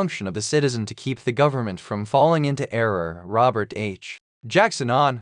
function of the citizen to keep the government from falling into error. Robert H. Jackson on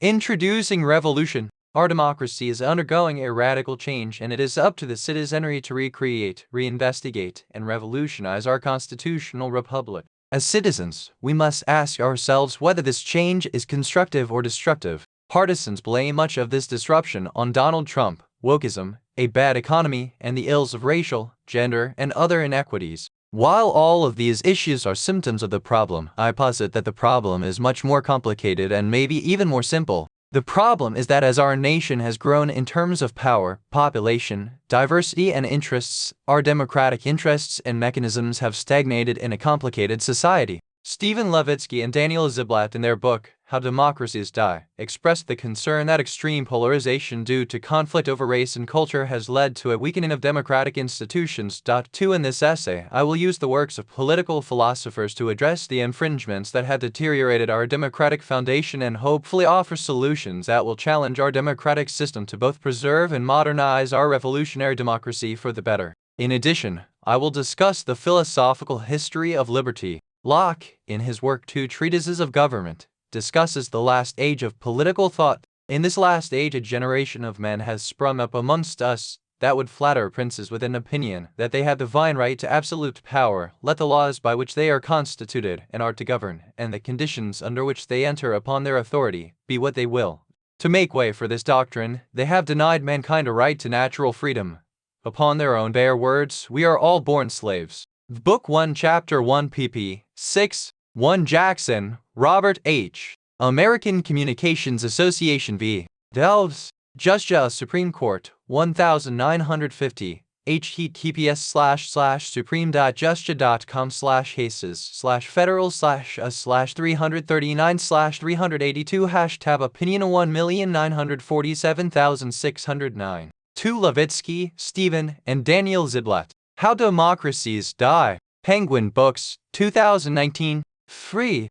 Introducing Revolution. Our democracy is undergoing a radical change, and it is up to the citizenry to recreate, reinvestigate, and revolutionize our constitutional republic. As citizens, we must ask ourselves whether this change is constructive or destructive. Partisans blame much of this disruption on Donald Trump, wokeism, a bad economy, and the ills of racial, gender, and other inequities. While all of these issues are symptoms of the problem, I posit that the problem is much more complicated and maybe even more simple. The problem is that as our nation has grown in terms of power, population, diversity, and interests, our democratic interests and mechanisms have stagnated in a complicated society. Stephen Levitsky and Daniel Ziblatt, in their book, How Democracies Die, expressed the concern that extreme polarization due to conflict over race and culture has led to a weakening of democratic institutions. In this essay, I will use the works of political philosophers to address the infringements that have deteriorated our democratic foundation and hopefully offer solutions that will challenge our democratic system to both preserve and modernize our revolutionary democracy for the better. In addition, I will discuss the philosophical history of liberty. Locke, in his work Two Treatises of Government, discusses the last age of political thought. In this last age, a generation of men has sprung up amongst us that would flatter princes with an opinion that they have divine right to absolute power, let the laws by which they are constituted and are to govern, and the conditions under which they enter upon their authority, be what they will. To make way for this doctrine, they have denied mankind a right to natural freedom. Upon their own bare words, we are all born slaves. Book 1, Chapter 1, pp. 6, 1 Jackson, Robert H. American Communications Association v. Delves. Georgia Supreme Court, 1950. https://supreme.justicia.com/cases/federal/339/382 #opinion 1,947,609. 2 Levitsky, Stephen, and Daniel Ziblatt. How Democracies Die. Penguin Books, 2019. Free.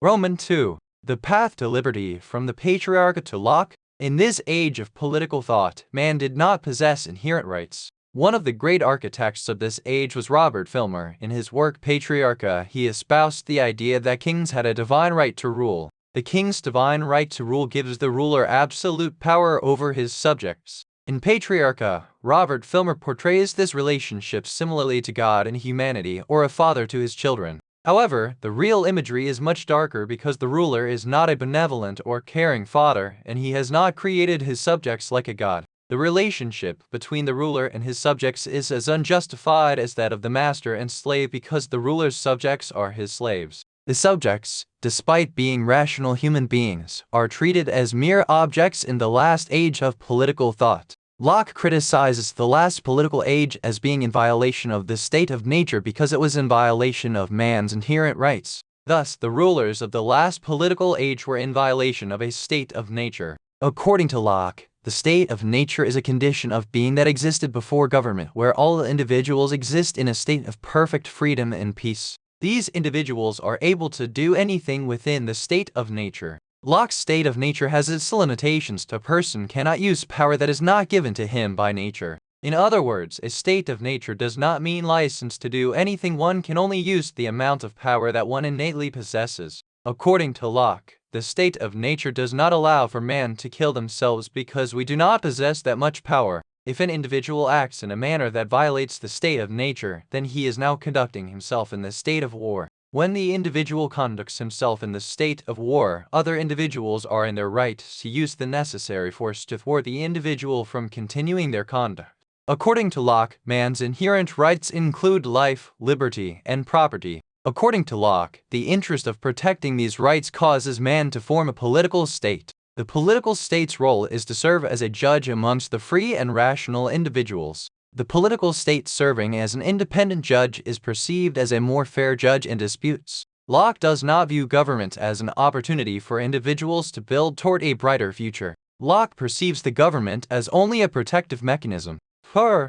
Roman 2. The Path to Liberty, from the Patriarcha to Locke. In this age of political thought, man did not possess inherent rights. One of the great architects of this age was Robert Filmer. In his work Patriarcha, he espoused the idea that kings had a divine right to rule. The king's divine right to rule gives the ruler absolute power over his subjects. In Patriarcha, Robert Filmer portrays this relationship similarly to God and humanity, or a father to his children. However, the real imagery is much darker because the ruler is not a benevolent or caring father, and he has not created his subjects like a god. The relationship between the ruler and his subjects is as unjustified as that of the master and slave because the ruler's subjects are his slaves. The subjects, despite being rational human beings, are treated as mere objects in the last age of political thought. Locke criticizes the last political age as being in violation of the state of nature because it was in violation of man's inherent rights. Thus, the rulers of the last political age were in violation of a state of nature. According to Locke, the state of nature is a condition of being that existed before government, where all individuals exist in a state of perfect freedom and peace. These individuals are able to do anything within the state of nature. Locke's state of nature has its limitations. A person cannot use power that is not given to him by nature. In other words, a state of nature does not mean license to do anything. One can only use the amount of power that one innately possesses. According to Locke, the state of nature does not allow for man to kill themselves because we do not possess that much power. If an individual acts in a manner that violates the state of nature, then he is now conducting himself in the state of war. When the individual conducts himself in the state of war, other individuals are in their right to use the necessary force to thwart the individual from continuing their conduct. According to Locke, man's inherent rights include life, liberty, and property. According to Locke, the interest of protecting these rights causes man to form a political state. The political state's role is to serve as a judge amongst the free and rational individuals. The political state serving as an independent judge is perceived as a more fair judge in disputes. Locke does not view government as an opportunity for individuals to build toward a brighter future. Locke perceives the government as only a protective mechanism. The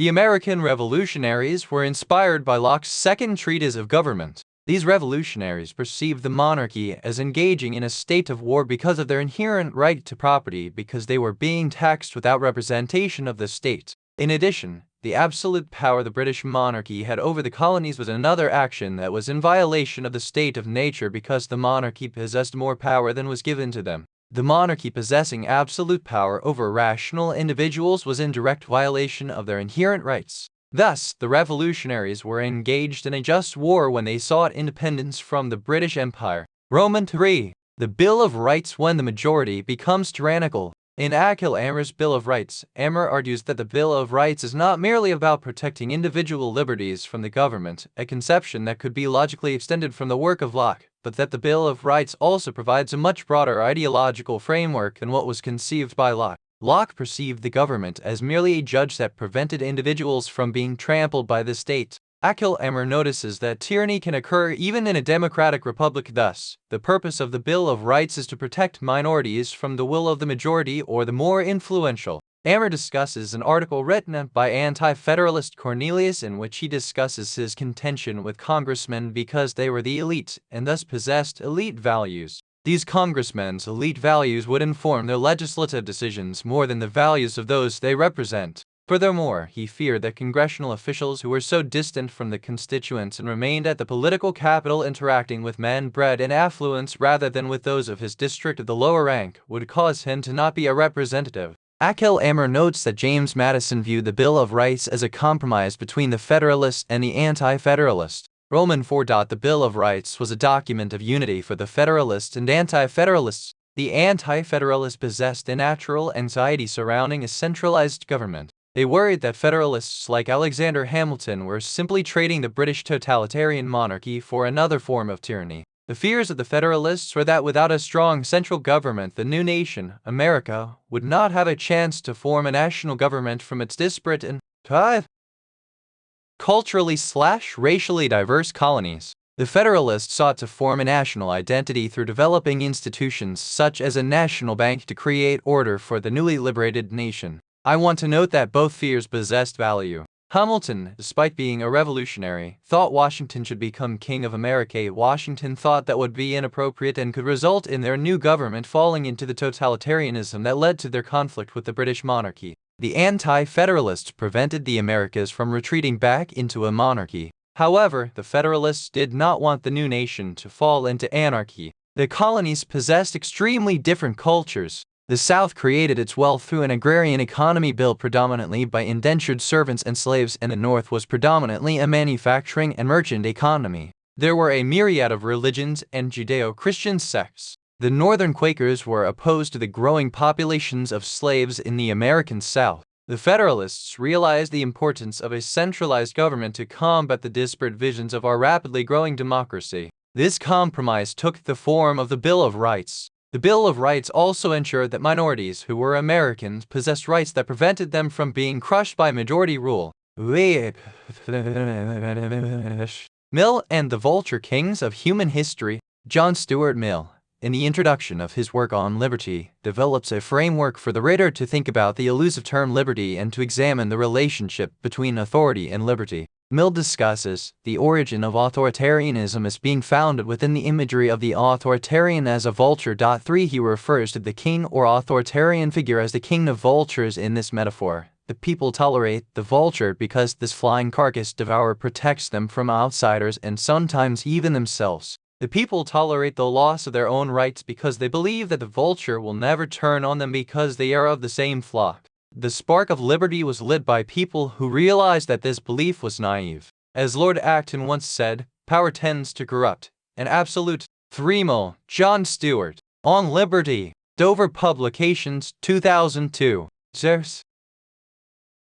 American revolutionaries were inspired by Locke's second treatise of government. These revolutionaries perceived the monarchy as engaging in a state of war because of their inherent right to property, because they were being taxed without representation of the state. In addition, The absolute power the British monarchy had over the colonies was another action that was in violation of the state of nature because the monarchy possessed more power than was given to them. The monarchy possessing absolute power over rational individuals was in direct violation of their inherent rights. Thus, the revolutionaries were engaged in a just war when they sought independence from the British Empire. Roman 3. The Bill of Rights. When the majority becomes tyrannical. In Akhil Amr's Bill of Rights, Amr argues that the Bill of Rights is not merely about protecting individual liberties from the government, a conception that could be logically extended from the work of Locke, but that the Bill of Rights also provides a much broader ideological framework than what was conceived by Locke. Locke perceived the government as merely a judge that prevented individuals from being trampled by the state. Akhil Amr notices that tyranny can occur even in a democratic republic. Thus, the purpose of the Bill of Rights is to protect minorities from the will of the majority or the more influential. Amr discusses an article written by anti-federalist Cornelius in which he discusses his contention with congressmen because they were the elite and thus possessed elite values. These congressmen's elite values would inform their legislative decisions more than the values of those they represent. Furthermore, he feared that congressional officials who were so distant from the constituents and remained at the political capital interacting with men bred in affluence rather than with those of his district of the lower rank would cause him to not be a representative. Akhil Amr notes that James Madison viewed the Bill of Rights as a compromise between the Federalists and the Anti-Federalists. Roman 4. The Bill of Rights was a document of unity for the Federalists and Anti-Federalists. The Anti-Federalists possessed a natural anxiety surrounding a centralized government. They worried that Federalists like Alexander Hamilton were simply trading the British totalitarian monarchy for another form of tyranny. The fears of the Federalists were that without a strong central government, the new nation, America, would not have a chance to form a national government from its disparate and culturally/racially diverse colonies. The Federalists sought to form a national identity through developing institutions such as a national bank to create order for the newly liberated nation. I want to note that both fears possessed value. Hamilton, despite being a revolutionary, thought Washington should become King of America. Washington thought that would be inappropriate and could result in their new government falling into the totalitarianism that led to their conflict with the British monarchy. The Anti-Federalists prevented the Americas from retreating back into a monarchy. However, the Federalists did not want the new nation to fall into anarchy. The colonies possessed extremely different cultures. The South created its wealth through an agrarian economy built predominantly by indentured servants and slaves, and the North was predominantly a manufacturing and merchant economy. There were a myriad of religions and Judeo-Christian sects. The Northern Quakers were opposed to the growing populations of slaves in the American South. The Federalists realized the importance of a centralized government to combat the disparate visions of our rapidly growing democracy. This compromise took the form of the Bill of Rights. The Bill of Rights also ensured that minorities who were Americans possessed rights that prevented them from being crushed by majority rule. Mill and the Vulture Kings of Human History. John Stuart Mill, in the introduction of his work on liberty, develops a framework for the reader to think about the elusive term liberty and to examine the relationship between authority and liberty. Mill discusses the origin of authoritarianism as being founded within the imagery of the authoritarian as a vulture. 3. He refers to the king or authoritarian figure as the king of vultures in this metaphor. The people tolerate the vulture because this flying carcass devourer protects them from outsiders and sometimes even themselves. The people tolerate the loss of their own rights because they believe that the vulture will never turn on them because they are of the same flock. The spark of liberty was lit by people who realized that this belief was naive. As Lord Acton once said, power tends to corrupt. An absolute. 3. Mill, John Stuart. On Liberty. Dover Publications, 2002. Zeus.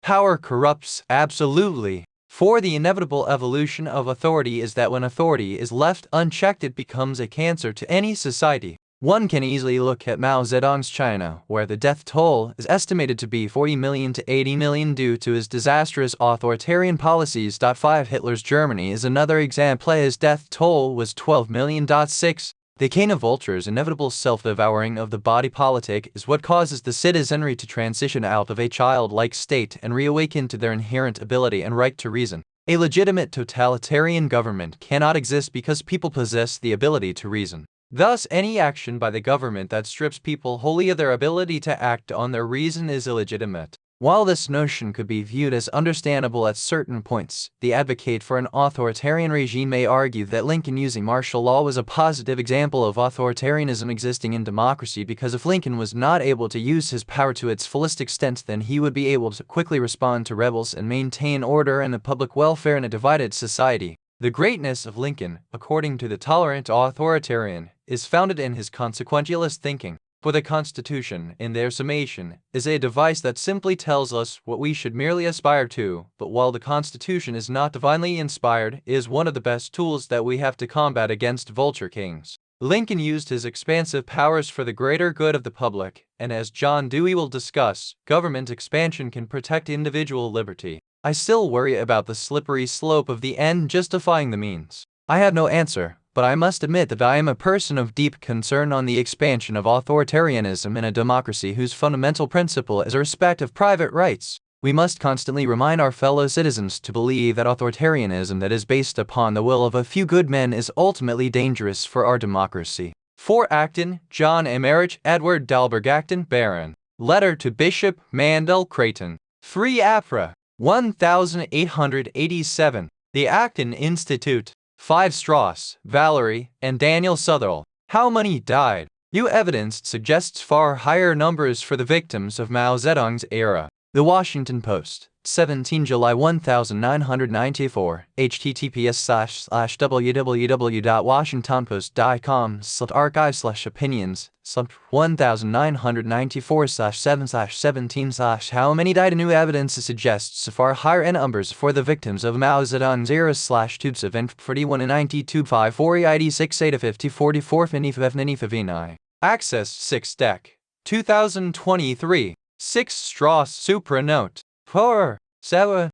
Power corrupts, absolutely. For the inevitable evolution of authority is that when authority is left unchecked, it becomes a cancer to any society. One can easily look at Mao Zedong's China, where the death toll is estimated to be 40 million to 80 million due to his disastrous authoritarian policies. 5. Hitler's Germany is another example. His death toll was 12 million. 6. The cane of vultures' inevitable self-devouring of the body politic is what causes the citizenry to transition out of a childlike state and reawaken to their inherent ability and right to reason. A legitimate totalitarian government cannot exist because people possess the ability to reason. Thus, any action by the government that strips people wholly of their ability to act on their reason is illegitimate. While this notion could be viewed as understandable at certain points, the advocate for an authoritarian regime may argue that Lincoln using martial law was a positive example of authoritarianism existing in democracy, because if Lincoln was not able to use his power to its fullest extent, then he would be able to quickly respond to rebels and maintain order and the public welfare in a divided society. The greatness of Lincoln, according to the tolerant authoritarian, is founded in his consequentialist thinking. For the Constitution, in their summation, is a device that simply tells us what we should merely aspire to, but while the Constitution is not divinely inspired, it is one of the best tools that we have to combat against vulture kings. Lincoln used his expansive powers for the greater good of the public, and as John Dewey will discuss, government expansion can protect individual liberty. I still worry about the slippery slope of the end justifying the means. I have no answer, but I must admit that I am a person of deep concern on the expansion of authoritarianism in a democracy whose fundamental principle is a respect of private rights. We must constantly remind our fellow citizens to believe that authoritarianism that is based upon the will of a few good men is ultimately dangerous for our democracy. For Acton, John Emerich Edward Dalberg Acton, Baron. Letter to Bishop Mandel Creighton. Free APRA. 1887. The Acton Institute. 5 Strauss, Valerie, and Daniel Sutherland. How many died? New evidence suggests far higher numbers for the victims of Mao Zedong's era. The Washington Post, 17 July 1994, https://www.washingtonpost.com/archive/opinions, 1994/7/17/ How many died? New evidence suggests far higher numbers for the victims of Mao Zedong's era /Tubes event 41 and 92 5 4 EID 6 8 50 44 59. Access 6 Deck. 2023. 6 Strauss Supra Note. 4. 7.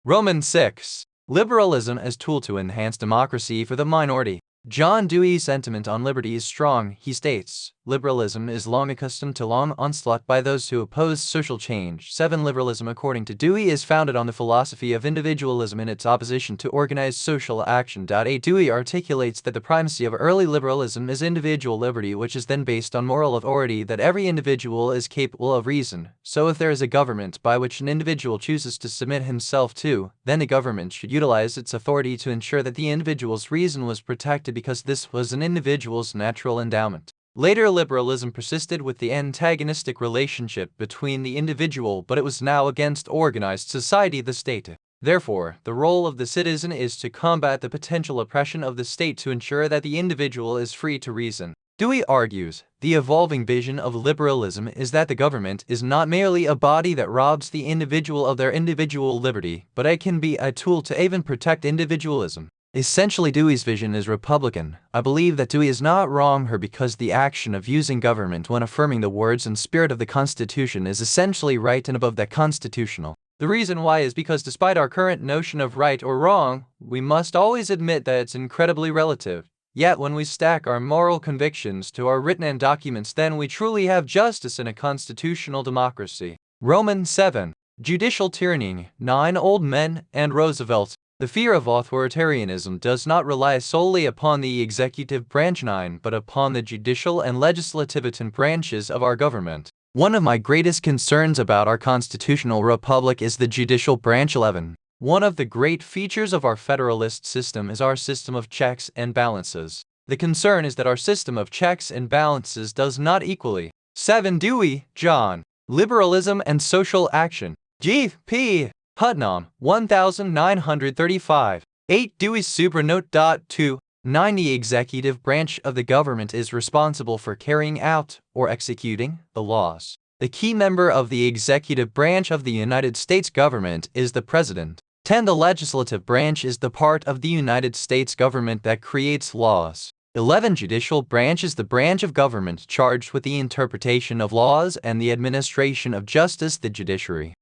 Roman 6. Liberalism as tool to enhance democracy for the minority. John Dewey's sentiment on liberty is strong. He states, liberalism is long accustomed to long onslaught by those who oppose social change. 7. Liberalism, according to Dewey, is founded on the philosophy of individualism in its opposition to organized social action. 8. Dewey articulates that the primacy of early liberalism is individual liberty, which is then based on moral authority, that every individual is capable of reason. So if there is a government by which an individual chooses to submit himself to, then the government should utilize its authority to ensure that the individual's reason was protected, because this was an individual's natural endowment. Later liberalism persisted with the antagonistic relationship between the individual, but it was now against organized society, the state. Therefore, the role of the citizen is to combat the potential oppression of the state to ensure that the individual is free to reason. Dewey argues, the evolving vision of liberalism is that the government is not merely a body that robs the individual of their individual liberty, but it can be a tool to even protect individualism. Essentially, Dewey's vision is Republican. I believe that Dewey is not wrong here, because the action of using government when affirming the words and spirit of the Constitution is essentially right and above that constitutional. The reason why is because despite our current notion of right or wrong, we must always admit that it's incredibly relative. Yet when we stack our moral convictions to our written documents, then we truly have justice in a constitutional democracy. Roman 7. Judicial tyranny. 9 Old Men and Roosevelt. The fear of authoritarianism does not rely solely upon the executive branch 9, but upon the judicial and legislative branches of our government. One of my greatest concerns about our constitutional republic is the judicial branch 11. One of the great features of our federalist system is our system of checks and balances. The concern is that our system of checks and balances does not equally. 7. Dewey, John. Liberalism and Social Action. G. P. Putnam, 1935. 8. Dewey's Supernote. 2. 9. The executive branch of the government is responsible for carrying out, or executing, the laws. The key member of the executive branch of the United States government is the President. 10. The legislative branch is the part of the United States government that creates laws. 11. Judicial branch is the branch of government charged with the interpretation of laws and the administration of justice, the judiciary.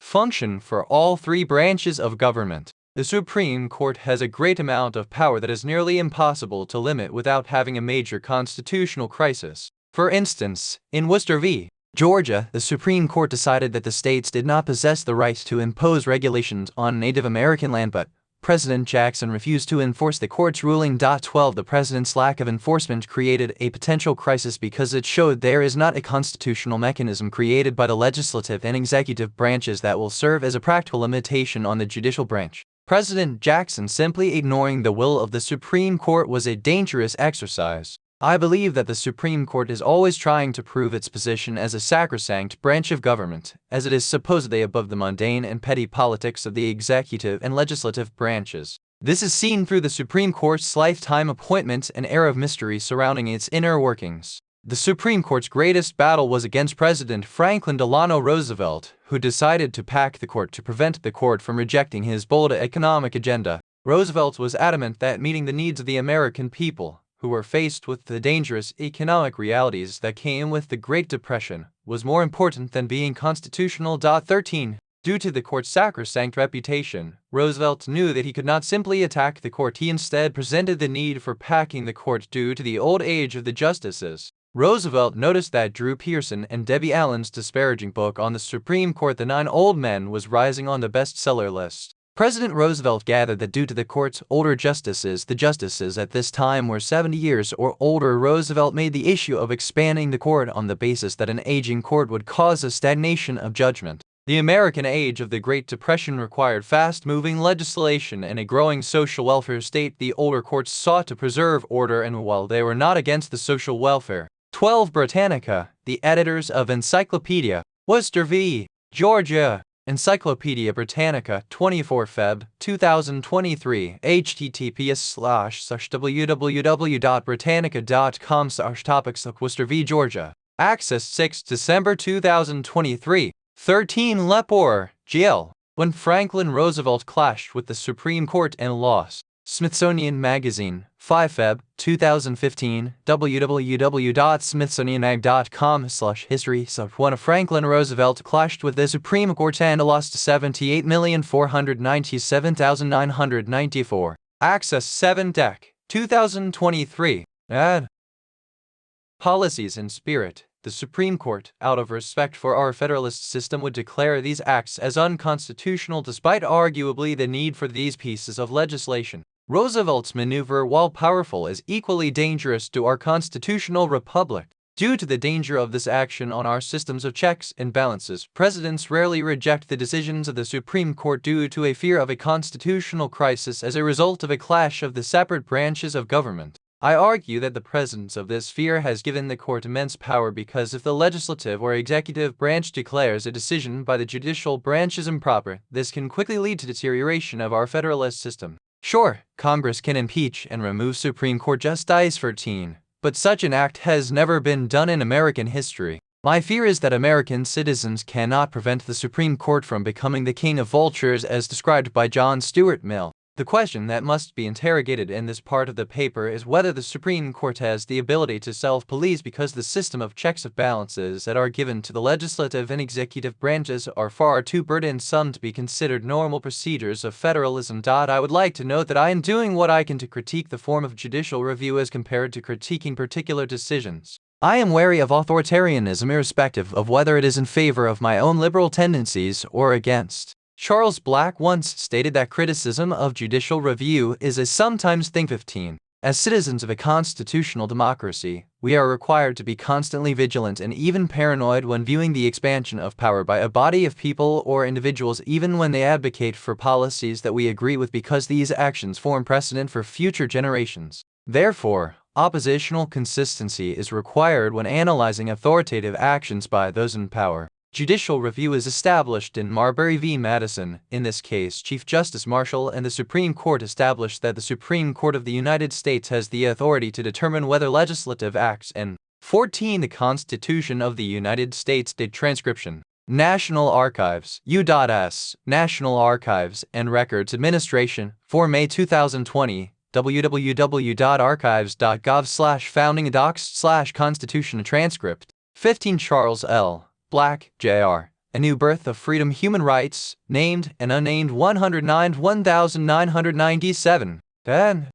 Function for all 3 branches of government. The Supreme Court has a great amount of power that is nearly impossible to limit without having a major constitutional crisis. For instance, in Worcester v. Georgia, the Supreme Court decided that the states did not possess the right to impose regulations on Native American land, but President Jackson refused to enforce the court's ruling. 12. The president's lack of enforcement created a potential crisis because it showed there is not a constitutional mechanism created by the legislative and executive branches that will serve as a practical limitation on the judicial branch. President Jackson simply ignoring the will of the Supreme Court was a dangerous exercise. I believe that the Supreme Court is always trying to prove its position as a sacrosanct branch of government, as it is supposedly above the mundane and petty politics of the executive and legislative branches. This is seen through the Supreme Court's lifetime appointment and air of mystery surrounding its inner workings. The Supreme Court's greatest battle was against President Franklin Delano Roosevelt, who decided to pack the court to prevent the court from rejecting his bold economic agenda. Roosevelt was adamant that meeting the needs of the American people, who were faced with the dangerous economic realities that came with the Great Depression, was more important than being constitutional. 13. Due to the court's sacrosanct reputation, Roosevelt knew that he could not simply attack the court. He instead presented the need for packing the court due to the old age of the justices. Roosevelt noticed that Drew Pearson and Debbie Allen's disparaging book on the Supreme Court, The 9 Old Men, was rising on the bestseller list. President Roosevelt gathered that due to the court's older justices, the justices at this time were 70 years or older. Roosevelt made the issue of expanding the court on the basis that an aging court would cause a stagnation of judgment. The American age of the Great Depression required fast-moving legislation and a growing social welfare state. The older courts sought to preserve order, and while they were not against the social welfare. 12. Britannica, the editors of Encyclopedia, Worcester v. Georgia. Encyclopedia Britannica, 24 Feb. 2023, https://www.britannica.com/topics/Worcester v. Georgia. Access 6 December 2023. 13. Lepore, Jill. When Franklin Roosevelt clashed with the Supreme Court and lost. Smithsonian Magazine, 5 Feb. 2015, www.smithsonianmag.com/history. When Franklin Roosevelt clashed with the Supreme Court and lost 78,497,994. Access 7 Dec. 2023. Ad. Policies and Spirit. The Supreme Court, out of respect for our Federalist system, would declare these acts as unconstitutional despite arguably the need for these pieces of legislation. Roosevelt's maneuver, while powerful, is equally dangerous to our constitutional republic. Due to the danger of this action on our systems of checks and balances, presidents rarely reject the decisions of the Supreme Court due to a fear of a constitutional crisis as a result of a clash of the separate branches of government. I argue that the presence of this fear has given the court immense power, because if the legislative or executive branch declares a decision by the judicial branch is improper, this can quickly lead to deterioration of our Federalist system. Sure, Congress can impeach and remove Supreme Court Justice 13, but such an act has never been done in American history. My fear is that American citizens cannot prevent the Supreme Court from becoming the king of vultures as described by John Stuart Mill. The question that must be interrogated in this part of the paper is whether the Supreme Court has the ability to self-police, because the system of checks and balances that are given to the legislative and executive branches are far too burdensome to be considered normal procedures of federalism. I would like to note that I am doing what I can to critique the form of judicial review as compared to critiquing particular decisions. I am wary of authoritarianism irrespective of whether it is in favor of my own liberal tendencies or against. Charles Black once stated that criticism of judicial review is a sometimes thing. 15. As citizens of a constitutional democracy, we are required to be constantly vigilant and even paranoid when viewing the expansion of power by a body of people or individuals, even when they advocate for policies that we agree with, because these actions form precedent for future generations. Therefore, oppositional consistency is required when analyzing authoritative actions by those in power. Judicial review is established in Marbury v. Madison. In this case, Chief Justice Marshall and the Supreme Court established that the Supreme Court of the United States has the authority to determine whether legislative acts and 14. The Constitution of the United States did transcription. National Archives, U.S. National Archives and Records Administration, 4 May 2020, www.archives.gov/foundingdocs/Constitution transcript. 15. Charles L. Black, Jr. A New Birth of Freedom, Human Rights, named and unnamed 109-1997. 10.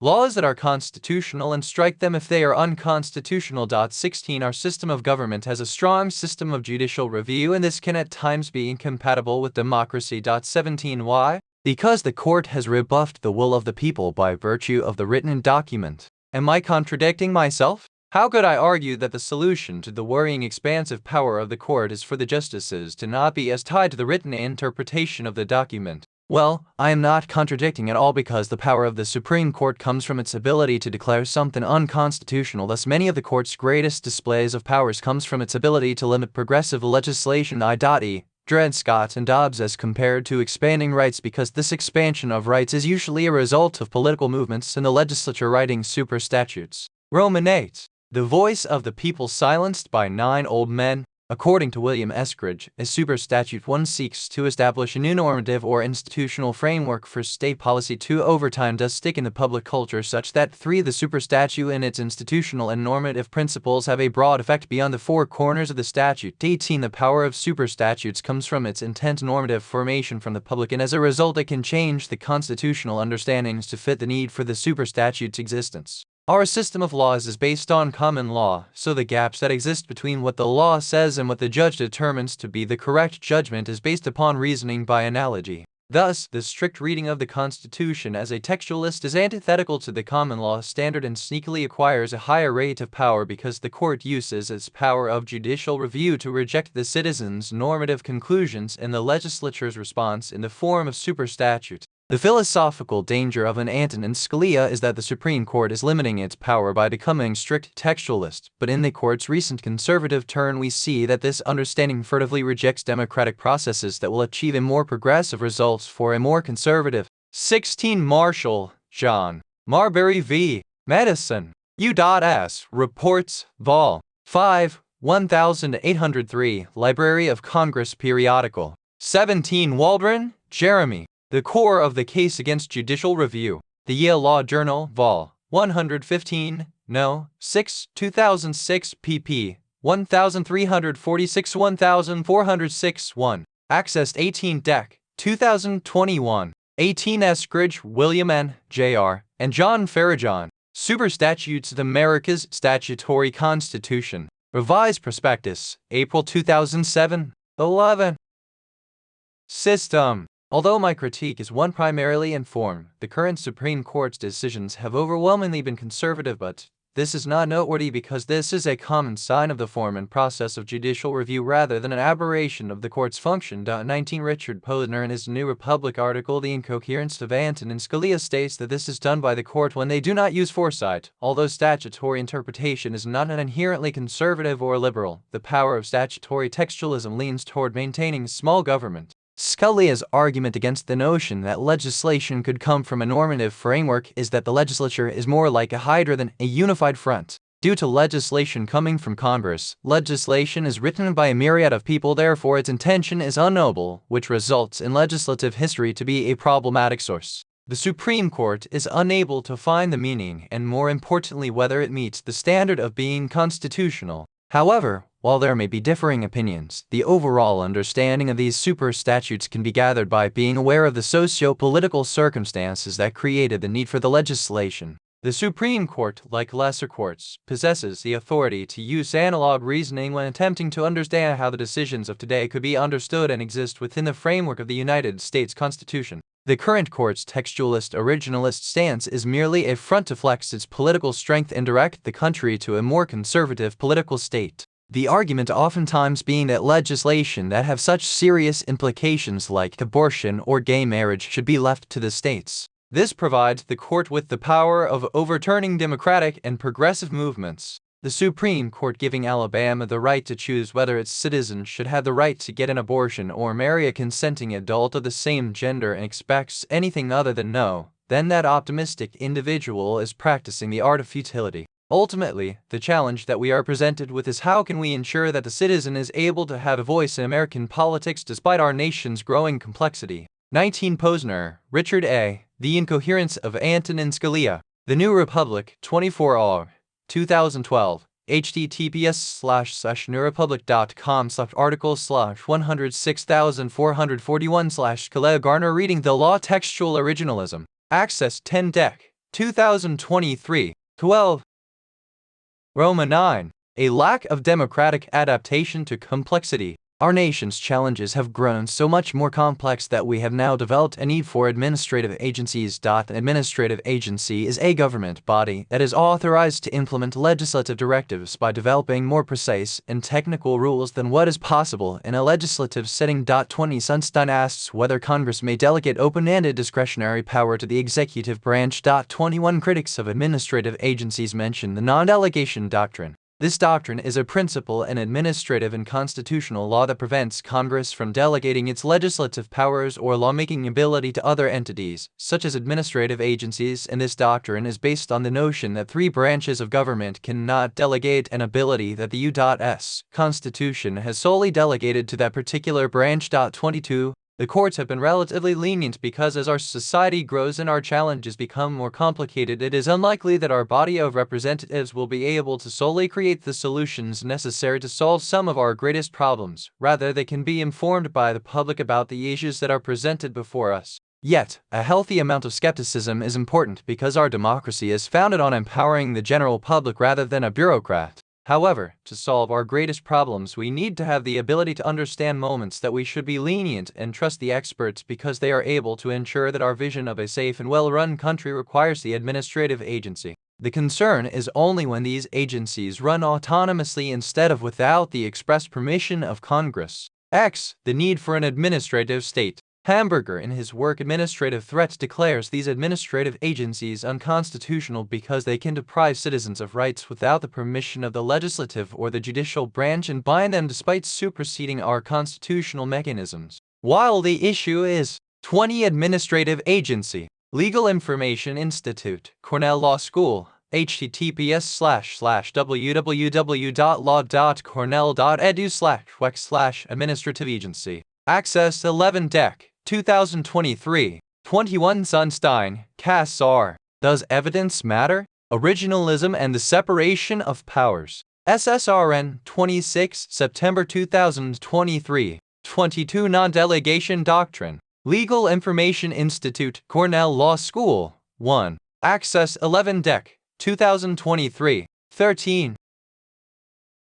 Laws that are constitutional and strike them if they are unconstitutional. 16. Our system of government has a strong system of judicial review, and this can at times be incompatible with democracy. 17. Why? Because the court has rebuffed the will of the people by virtue of the written document. Am I contradicting myself? How could I argue that the solution to the worrying expansive power of the court is for the justices to not be as tied to the written interpretation of the document? Well, I am not contradicting at all, because the power of the Supreme Court comes from its ability to declare something unconstitutional. Thus, many of the court's greatest displays of powers comes from its ability to limit progressive legislation, i.e., Dred Scott and Dobbs, as compared to expanding rights, because this expansion of rights is usually a result of political movements and the legislature writing super statutes. Roman 8. The voice of the people silenced by 9 old men. According to William Eskridge, a super statute 1 seeks to establish a new normative or institutional framework for state policy. 2 over time does stick in the public culture such that 3 the super statute and its institutional and normative principles have a broad effect beyond the 4 corners of the statute. 18 The power of super statutes comes from its intent normative formation from the public, and as a result it can change the constitutional understandings to fit the need for the super statute's existence. Our system of laws is based on common law, so the gaps that exist between what the law says and what the judge determines to be the correct judgment is based upon reasoning by analogy. Thus, the strict reading of the Constitution as a textualist is antithetical to the common law standard and sneakily acquires a higher rate of power because the court uses its power of judicial review to reject the citizens' normative conclusions and the legislature's response in the form of super statute. The philosophical danger of an Antonin Scalia is that the Supreme Court is limiting its power by becoming strict textualist, but in the court's recent conservative turn we see that this understanding furtively rejects democratic processes that will achieve a more progressive results for a more conservative. 16 Marshall, John. Marbury v. Madison. U.S. Reports, Vol. 5, 1803, Library of Congress Periodical. 17 Waldron, Jeremy. The Core of the Case Against Judicial Review. The Yale Law Journal, Vol. 115, No. 6, 2006, pp. 1346-1406, 1. Accessed 18 Dec. 2021. 18 Eskridge, William N., Jr., and John Farragon. Super Statutes of America's Statutory Constitution. Revised Prospectus, April 2007. 11. System. Although my critique is one primarily in form, the current Supreme Court's decisions have overwhelmingly been conservative, but this is not noteworthy because this is a common sign of the form and process of judicial review rather than an aberration of the court's function. 19 Richard Posner in his New Republic article The Incoherence of Antonin Scalia states that this is done by the court when they do not use foresight. Although statutory interpretation is not an inherently conservative or liberal, the power of statutory textualism leans toward maintaining small government. Scalia's argument against the notion that legislation could come from a normative framework is that the legislature is more like a hydra than a unified front. Due to legislation coming from Congress, legislation is written by a myriad of people, therefore its intention is unknowable, which results in legislative history to be a problematic source. The Supreme Court is unable to find the meaning and, more importantly, whether it meets the standard of being constitutional. However, while there may be differing opinions, the overall understanding of these super statutes can be gathered by being aware of the socio-political circumstances that created the need for the legislation. The Supreme Court, like lesser courts, possesses the authority to use analog reasoning when attempting to understand how the decisions of today could be understood and exist within the framework of the United States Constitution. The current court's textualist originalist stance is merely a front to flex its political strength and direct the country to a more conservative political state. The argument oftentimes being that legislation that have such serious implications like abortion or gay marriage should be left to the states. This provides the court with the power of overturning democratic and progressive movements. The Supreme Court giving Alabama the right to choose whether its citizens should have the right to get an abortion or marry a consenting adult of the same gender and expects anything other than no, then that optimistic individual is practicing the art of futility. Ultimately, the challenge that we are presented with is how can we ensure that the citizen is able to have a voice in American politics despite our nation's growing complexity. 19 Posner, Richard A. The Incoherence of Antonin Scalia. The New Republic, 24 2012. https://newrepublic.com/article/106441/Scalia Garner reading The Law Textual Originalism. Access 10 Dec. 2023. 12. Roman 9. A lack of democratic adaptation to complexity. Our nation's challenges have grown so much more complex that we have now developed a need for administrative agencies. An administrative agency is a government body that is authorized to implement legislative directives by developing more precise and technical rules than what is possible in a legislative setting. 20 Sunstein asks whether Congress may delegate open-ended discretionary power to the executive branch. 21 Critics of administrative agencies mention the non-delegation doctrine. This doctrine is a principle in administrative and constitutional law that prevents Congress from delegating its legislative powers or lawmaking ability to other entities, such as administrative agencies, and this doctrine is based on the notion that three branches of government cannot delegate an ability that the U.S. Constitution has solely delegated to that particular branch. 22 The courts have been relatively lenient because as our society grows and our challenges become more complicated, it is unlikely that our body of representatives will be able to solely create the solutions necessary to solve some of our greatest problems. Rather, they can be informed by the public about the issues that are presented before us. Yet, a healthy amount of skepticism is important because our democracy is founded on empowering the general public rather than a bureaucrat. However, to solve our greatest problems, we need to have the ability to understand moments that we should be lenient and trust the experts because they are able to ensure that our vision of a safe and well-run country requires the administrative agency. The concern is only when these agencies run autonomously instead of without the express permission of Congress. The need for an administrative state. Hamburger, in his work Administrative Threats, declares these administrative agencies unconstitutional because they can deprive citizens of rights without the permission of the legislative or the judicial branch and bind them despite superseding our constitutional mechanisms. While the issue is 20 Administrative Agency, Legal Information Institute, Cornell Law School, https://www.law.cornell.edu/wec/administrative agency. Access 11 Dec. 2023. 21 Sunstein, Cass R. Does Evidence Matter? Originalism and the Separation of Powers. SSRN 26 September 2023. 22 Non-Delegation Doctrine. Legal Information Institute, Cornell Law School. 1. Access 11 Dec. 2023. 13.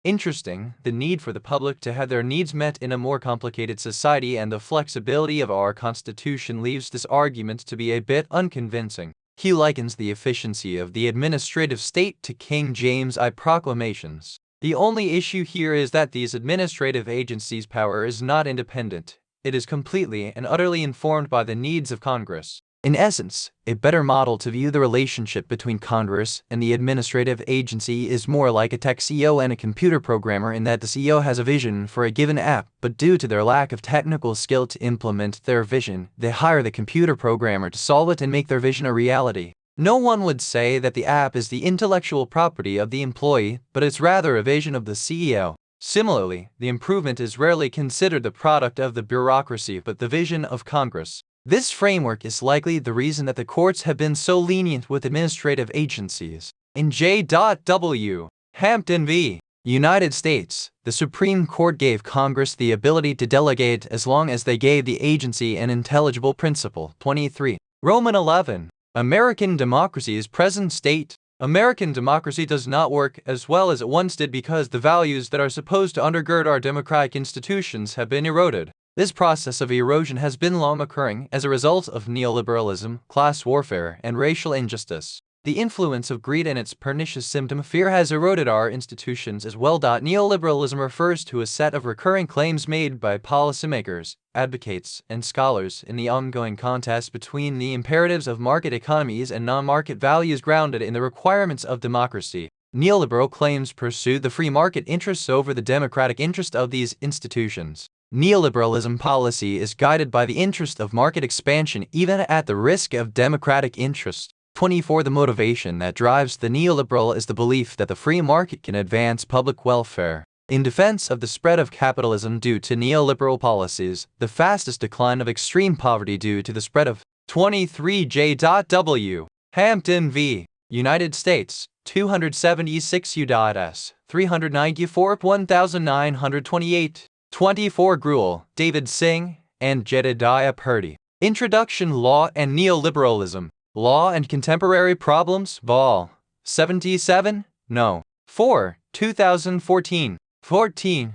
Interesting, the need for the public to have their needs met in a more complicated society and the flexibility of our Constitution leaves this argument to be a bit unconvincing. He likens the efficiency of the administrative state to King James I proclamations. The only issue here is that these administrative agencies' power is not independent. It is completely and utterly informed by the needs of Congress. In essence, a better model to view the relationship between Congress and the administrative agency is more like a tech CEO and a computer programmer in that the CEO has a vision for a given app, but due to their lack of technical skill to implement their vision, they hire the computer programmer to solve it and make their vision a reality. No one would say that the app is the intellectual property of the employee, but it's rather a vision of the CEO. Similarly, the improvement is rarely considered the product of the bureaucracy but the vision of Congress. This framework is likely the reason that the courts have been so lenient with administrative agencies. In J.W. Hampton v. United States, the Supreme Court gave Congress the ability to delegate as long as they gave the agency an intelligible principle. 23. Roman 11. American democracy's present state. American democracy does not work as well as it once did because the values that are supposed to undergird our democratic institutions have been eroded. This process of erosion has been long occurring as a result of neoliberalism, class warfare, and racial injustice. The influence of greed and its pernicious symptom fear has eroded our institutions as well. Neoliberalism refers to a set of recurring claims made by policymakers, advocates, and scholars in the ongoing contest between the imperatives of market economies and non-market values grounded in the requirements of democracy. Neoliberal claims pursue the free market interests over the democratic interest of these institutions. Neoliberalism policy is guided by the interest of market expansion even at the risk of democratic interest. 24. The motivation that drives the neoliberal is the belief that the free market can advance public welfare. In defense of the spread of capitalism due to neoliberal policies, the fastest decline of extreme poverty due to the spread of 23 J.W. Hampton v. United States, 276 U.S. 394 1928. 24 Gruel, David Singh, and Jedediah Purdy. Introduction Law and Neoliberalism. Law and Contemporary Problems, Vol. 77, No. 4, 2014. 14.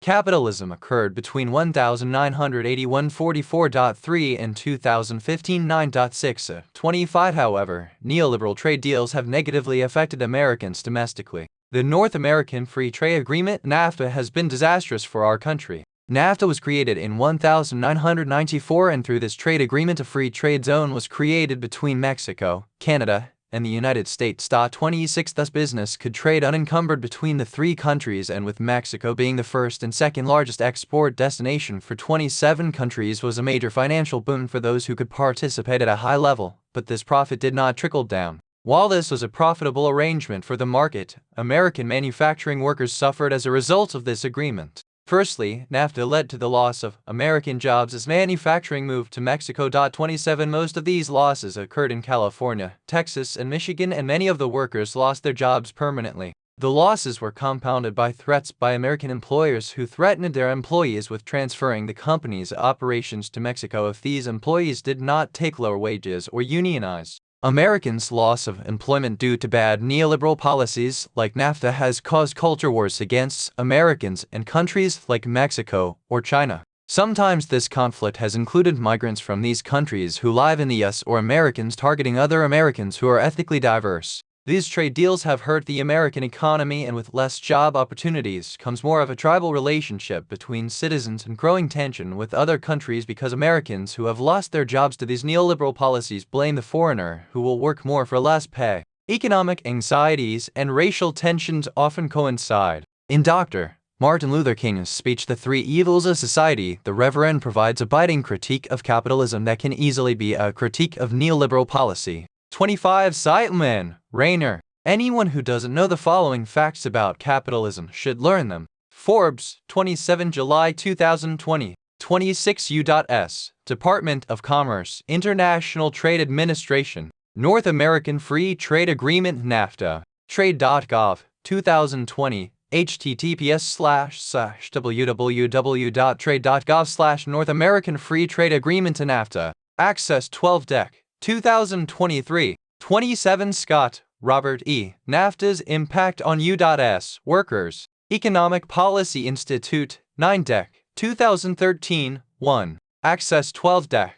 Capitalism occurred between 1981-44.3 and 2015 9.6. 25. However, neoliberal trade deals have negatively affected Americans domestically. The North American Free Trade Agreement (NAFTA) has been disastrous for our country. NAFTA was created in 1994, and through this trade agreement a free trade zone was created between Mexico, Canada, and the United States. 26. Thus business could trade unencumbered between the three countries, and with Mexico being the first and second largest export destination for 27 countries was a major financial boon for those who could participate at a high level, but this profit did not trickle down. While this was a profitable arrangement for the market, American manufacturing workers suffered as a result of this agreement. Firstly, NAFTA led to the loss of American jobs as manufacturing moved to Mexico. 27. Most of these losses occurred in California, Texas, and Michigan, and many of the workers lost their jobs permanently. The losses were compounded by threats by American employers who threatened their employees with transferring the company's operations to Mexico if these employees did not take lower wages or unionize. Americans' loss of employment due to bad neoliberal policies like NAFTA has caused culture wars against Americans in countries like Mexico or China. Sometimes this conflict has included migrants from these countries who live in the U.S. or Americans targeting other Americans who are ethnically diverse. These trade deals have hurt the American economy, and with less job opportunities comes more of a tribal relationship between citizens and growing tension with other countries because Americans who have lost their jobs to these neoliberal policies blame the foreigner who will work more for less pay. Economic anxieties and racial tensions often coincide. In Dr. Martin Luther King's speech, The Three Evils of Society, the Reverend provides a biting critique of capitalism that can easily be a critique of neoliberal policy. 25. Zeitman, Rainer. Anyone who doesn't know the following facts about capitalism should learn them. Forbes, 27 July 2020. 26. U.S. Department of Commerce, International Trade Administration, North American Free Trade Agreement (NAFTA). Trade.gov, 2020. https://www.trade.gov/North American Free Trade Agreement (NAFTA). Access 12 Dec. 2023. 27. Scott, Robert E. NAFTA's Impact on U.S. Workers. Economic Policy Institute, 9 Dec. 2013. 1. Access 12 Dec.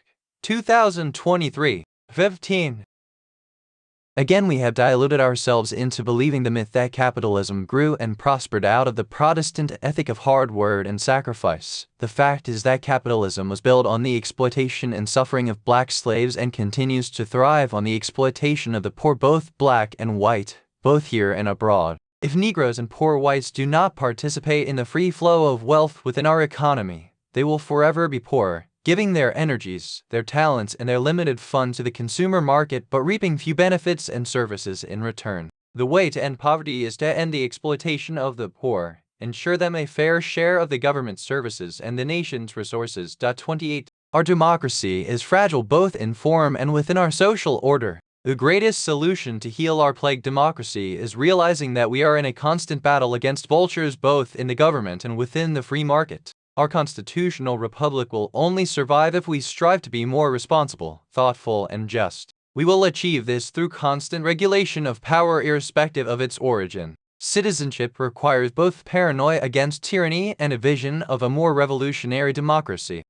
2023. 15. Again, we have diluted ourselves into believing the myth that capitalism grew and prospered out of the Protestant ethic of hard work and sacrifice. The fact is that capitalism was built on the exploitation and suffering of black slaves and continues to thrive on the exploitation of the poor, both black and white, both here and abroad. If Negroes and poor whites do not participate in the free flow of wealth within our economy, they will forever be poor, giving their energies, their talents, and their limited funds to the consumer market but reaping few benefits and services in return. The way to end poverty is to end the exploitation of the poor, ensure them a fair share of the government services and the nation's resources. 28. Our democracy is fragile both in form and within our social order. The greatest solution to heal our plagued democracy is realizing that we are in a constant battle against vultures both in the government and within the free market. Our constitutional republic will only survive if we strive to be more responsible, thoughtful, and just. We will achieve this through constant regulation of power irrespective of its origin. Citizenship requires both paranoia against tyranny and a vision of a more revolutionary democracy.